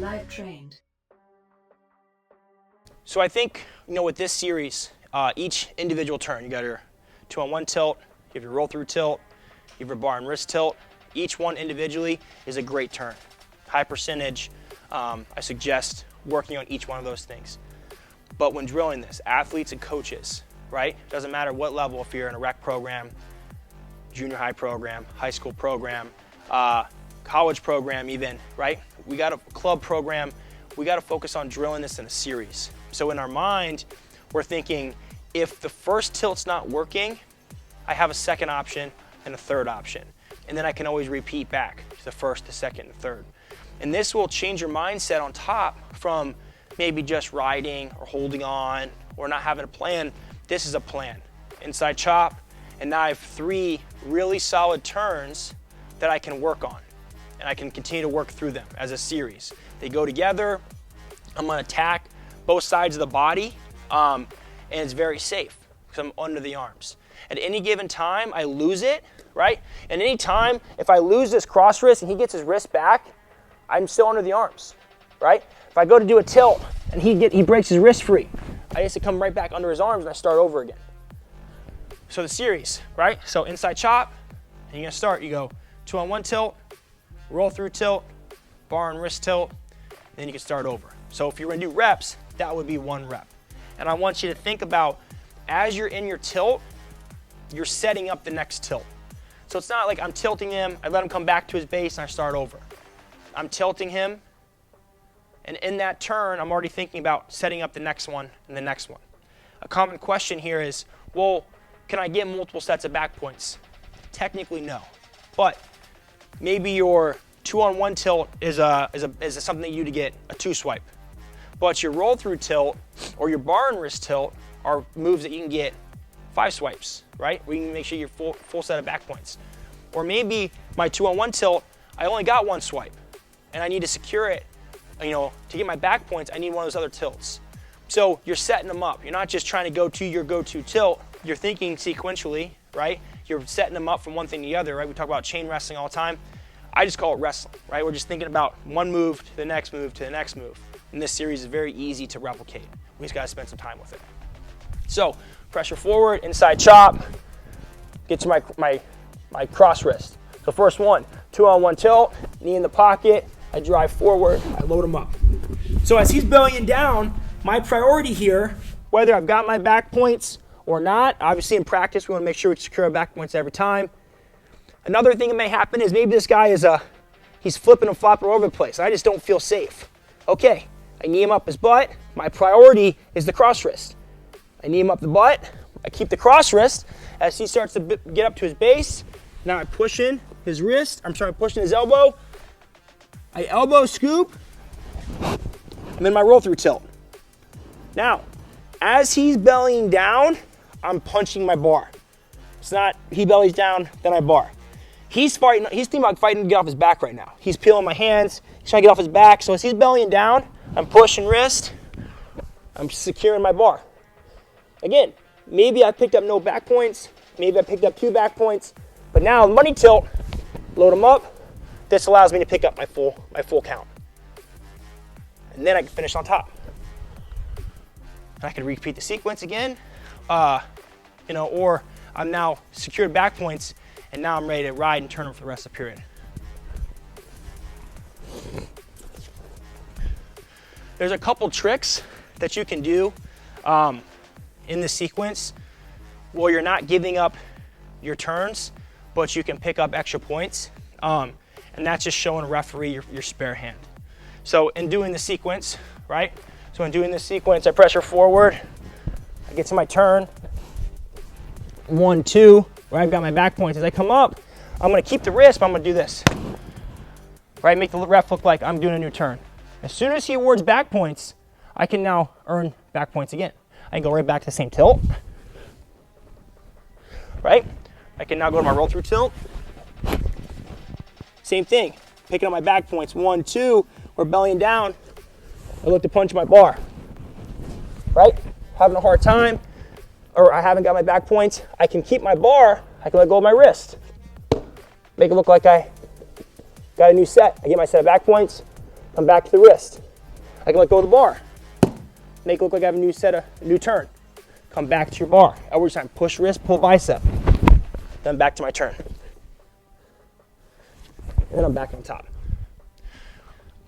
Live trained. So I think, with this series, each individual turn, you got your 2-on-1 tilt, you have your roll through tilt, you have your bar and wrist tilt. Each one individually is a great turn. High percentage, I suggest working on each one of those things. But when drilling this, athletes and coaches, right? Doesn't matter what level, if you're in a rec program, junior high program, high school program, college program even, right? We got a club program, we got to focus on drilling this in a series. So in our mind, we're thinking, if the first tilt's not working, I have a second option and a third option. And then I can always repeat back to the first, the second, and third. And this will change your mindset on top from maybe just riding or holding on or not having a plan. This is a plan. Inside chop, and now I have 3 really solid turns that I can work on. And I can continue to work through them as a series. They go together. I'm gonna attack both sides of the body, and it's very safe because I'm under the arms. At any given time, I lose it, right? And any time, if I lose this cross wrist and he gets his wrist back, I'm still under the arms, right? If I go to do a tilt and he breaks his wrist free, I just come right back under his arms and I start over again. So the series, right? So inside chop, and you're gonna start, you go 2-on-1 tilt, roll through tilt, bar and wrist tilt, then you can start over. So if you're gonna do reps, that would be 1 rep. And I want you to think about, as you're in your tilt, you're setting up the next tilt. So it's not like I'm tilting him, I let him come back to his base and I start over. I'm tilting him, and in that turn, I'm already thinking about setting up the next one and the next one. A common question here is, well, can I get multiple sets of back points? Technically, no. But maybe your 2-on-1 tilt is something that you to get a 2 swipe. But your roll through tilt or your bar and wrist tilt are moves that you can get 5 swipes, right? Where you can make sure you're full set of back points. Or maybe my 2-on-1 tilt, I only got 1 swipe and I need to secure it, to get my back points, I need one of those other tilts. So you're setting them up. You're not just trying to go to your go-to tilt. You're thinking sequentially, right? You're setting them up from one thing to the other, right? We talk about chain wrestling all the time. I just call it wrestling, right? We're just thinking about one move to the next move to the next move. And this series is very easy to replicate. We just gotta spend some time with it. So pressure forward, inside chop, get to my cross wrist. So first one, 2-on-1 tilt, knee in the pocket, I drive forward, I load him up. So as he's bellying down, my priority here, whether I've got my back points or not, obviously in practice we wanna make sure we secure our back points every time. Another thing that may happen is maybe this guy he's flipping and flopping all over the place. I just don't feel safe. Okay, I knee him up his butt. My priority is the cross wrist. I knee him up the butt. I keep the cross wrist. As he starts to get up to his base, now I push in his wrist. Pushing his elbow. I elbow scoop, and then my roll through tilt. Now, as he's bellying down, I'm punching my bar. It's not he bellies down, then I bar. He's thinking about fighting to get off his back right now. He's peeling my hands, he's trying to get off his back. So as he's bellying down, I'm pushing wrist, I'm securing my bar. Again, maybe I picked up no back points, maybe I picked up 2 back points, but now money tilt, load them up. This allows me to pick up my full count. And then I can finish on top. And I can repeat the sequence again, or I'm now secured back points, and now I'm ready to ride and turn them for the rest of the period. There's a couple tricks that you can do in this sequence where you're not giving up your turns, but you can pick up extra points. And that's just showing a referee your spare hand. So in doing the sequence, right? So in doing this sequence, I pressure forward, I get to my turn, 1, 2, where I've got my back points. As I come up, I'm gonna keep the wrist, but I'm gonna do this. Right, make the ref look like I'm doing a new turn. As soon as he awards back points, I can now earn back points again. I can go right back to the same tilt, right? I can now go to my roll through tilt. Same thing, picking up my back points, 1, 2, we're bellying down. I look to punch my bar, right? Having a hard time, or I haven't got my back points, I can keep my bar, I can let go of my wrist. Make it look like I got a new set. I get my set of back points, Come back to the wrist. I can let go of the bar. Make it look like I have a new turn. Come back to your bar. Every time, push wrist, pull bicep. Then back to my turn. And then I'm back on top.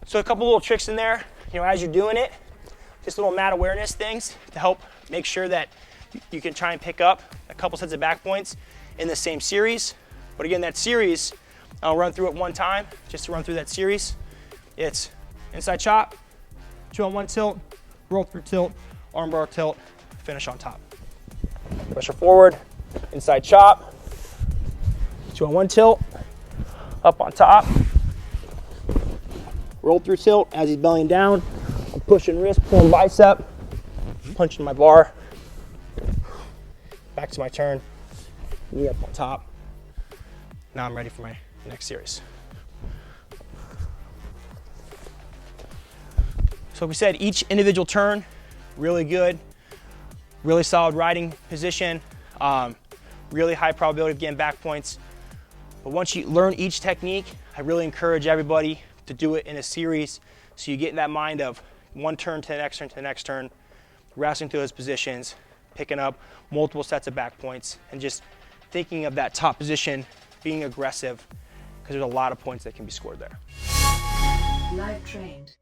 So a couple little tricks in there, as you're doing it, just little mat awareness things to help make sure that you can try and pick up a couple sets of back points in the same series. But again, that series, I'll run through it one time, just to run through that series. It's inside chop, 2-on-1 tilt, roll through tilt, armbar tilt, finish on top. Pressure forward, inside chop, 2-on-1 tilt, up on top, roll through tilt as he's bellying down. I'm pushing wrist, pulling bicep, punching my bar, back to my turn, knee up on top. Now I'm ready for my next series. So like we said, each individual turn, really good, really solid riding position, really high probability of getting back points. But once you learn each technique, I really encourage everybody to do it in a series so you get in that mind of one turn to the next turn to the next turn, wrestling through those positions, picking up multiple sets of back points, and just thinking of that top position, being aggressive, because there's a lot of points that can be scored there. Live trained.